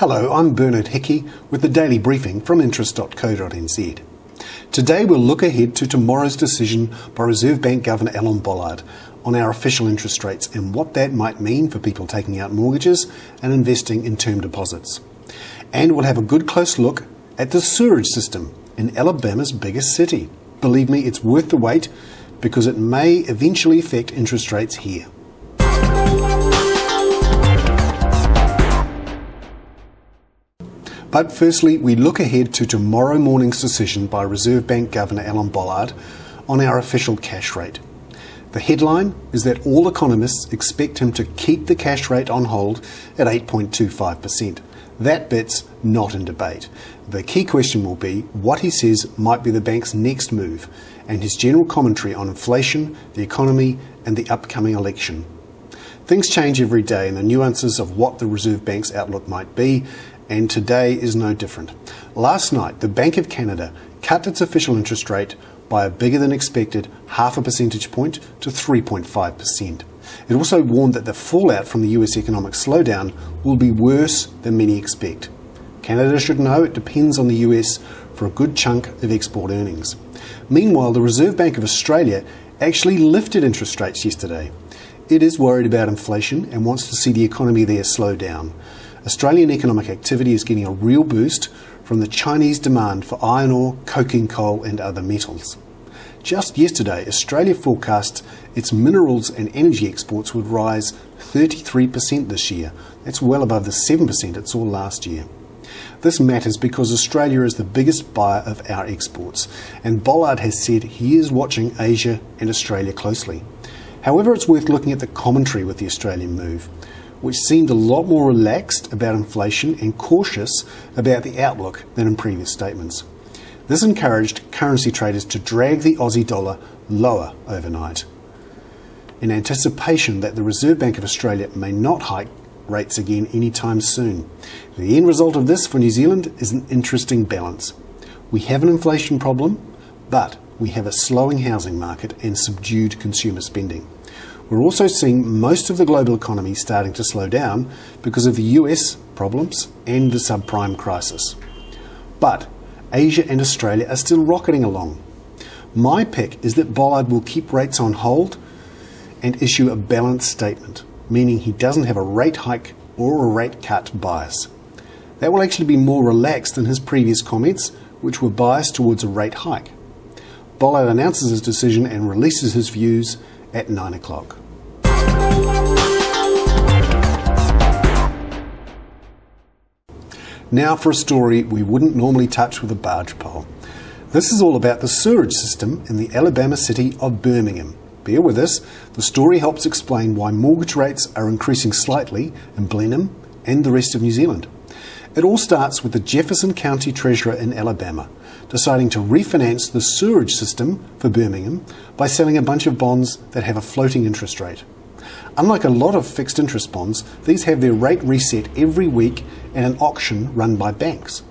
Hello, I'm Bernard Hickey with the Daily Briefing from interest.co.nz. Today we'll look ahead to tomorrow's decision by Reserve Bank Governor Alan Bollard on our official interest rates and what that might mean for people taking out mortgages and investing in term deposits. And we'll have a good close look at the sewerage system in Alabama's biggest city. Believe me, it's worth the wait because it may eventually affect interest rates here. But firstly, we look ahead to tomorrow morning's decision by Reserve Bank Governor Alan Bollard on our official cash rate. The headline is that all economists expect him to keep the cash rate on hold at 8.25%. That bit's not in debate. The key question will be what he says might be the bank's next move and his general commentary on inflation, the economy and the upcoming election. Things change every day and the nuances of what the Reserve Bank's outlook might be, and today is no different. Last night, the Bank of Canada cut its official interest rate by a bigger than expected 0.5 percentage point to 3.5%. It also warned that the fallout from the US economic slowdown will be worse than many expect. Canada should know it depends on the US for a good chunk of export earnings. Meanwhile, the Reserve Bank of Australia actually lifted interest rates yesterday. It is worried about inflation and wants to see the economy there slow down. Australian economic activity is getting a real boost from the Chinese demand for iron ore, coking coal and other metals. Just yesterday, Australia forecast its minerals and energy exports would rise 33% this year. That's well above the 7% it saw last year. This matters because Australia is the biggest buyer of our exports, and Bollard has said he is watching Asia and Australia closely. However, it's worth looking at the commentary with the Australian move, which seemed a lot more relaxed about inflation and cautious about the outlook than in previous statements. This encouraged currency traders to drag the Aussie dollar lower overnight, in anticipation that the Reserve Bank of Australia may not hike rates again anytime soon. The end result of this for New Zealand is an interesting balance. We have an inflation problem, but we have a slowing housing market and subdued consumer spending. We're also seeing most of the global economy starting to slow down because of the US problems and the subprime crisis. But Asia and Australia are still rocketing along. My pick is that Bollard will keep rates on hold and issue a balanced statement, meaning he doesn't have a rate hike or a rate cut bias. That will actually be more relaxed than his previous comments, which were biased towards a rate hike. Bollard announces his decision and releases his views at 9 o'clock. Now for a story we wouldn't normally touch with a barge pole. This is all about the sewerage system in the Alabama city of Birmingham. Bear with us, the story helps explain why mortgage rates are increasing slightly in Blenheim and the rest of New Zealand. It all starts with the Jefferson County Treasurer in Alabama deciding to refinance the sewerage system for Birmingham by selling a bunch of bonds that have a floating interest rate. Unlike a lot of fixed interest bonds, these have their rate reset every week at an auction run by banks.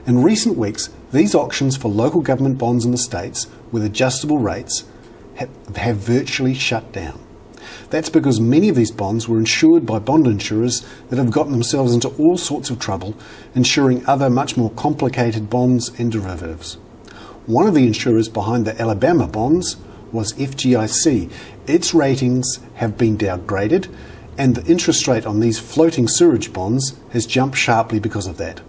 In recent weeks, these auctions for local government bonds in the States with adjustable rates have virtually shut down. That's because many of these bonds were insured by bond insurers that have gotten themselves into all sorts of trouble insuring other much more complicated bonds and derivatives. One of the insurers behind the Alabama bonds was FGIC. Its ratings have been downgraded and the interest rate on these floating sewerage bonds has jumped sharply because of that.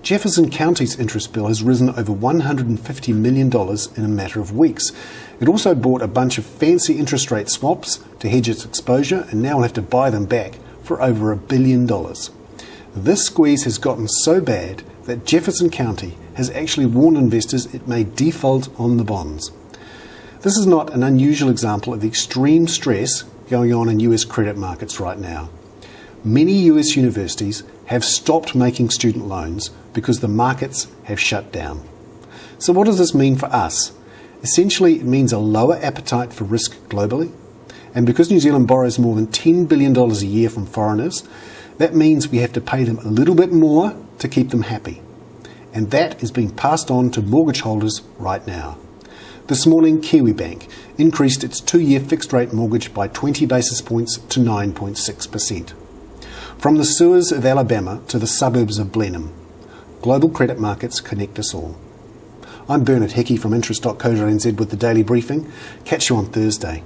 Jefferson County's interest bill has risen over $150 million in a matter of weeks. It also bought a bunch of fancy interest rate swaps to hedge its exposure and now will have to buy them back for over $1 billion. This squeeze has gotten so bad that Jefferson County has actually warned investors it may default on the bonds. This is not an unusual example of the extreme stress going on in US credit markets right now. Many US universities have stopped making student loans because the markets have shut down. So what does this mean for us? Essentially, it means a lower appetite for risk globally. And because New Zealand borrows more than $10 billion a year from foreigners, that means we have to pay them a little bit more to keep them happy. And that is being passed on to mortgage holders right now. This morning, Kiwibank increased its 2-year fixed rate mortgage by 20 basis points to 9.6%. From the sewers of Alabama to the suburbs of Blenheim, global credit markets connect us all. I'm Bernard Hickey from interest.co.nz with the Daily Briefing. Catch you on Thursday.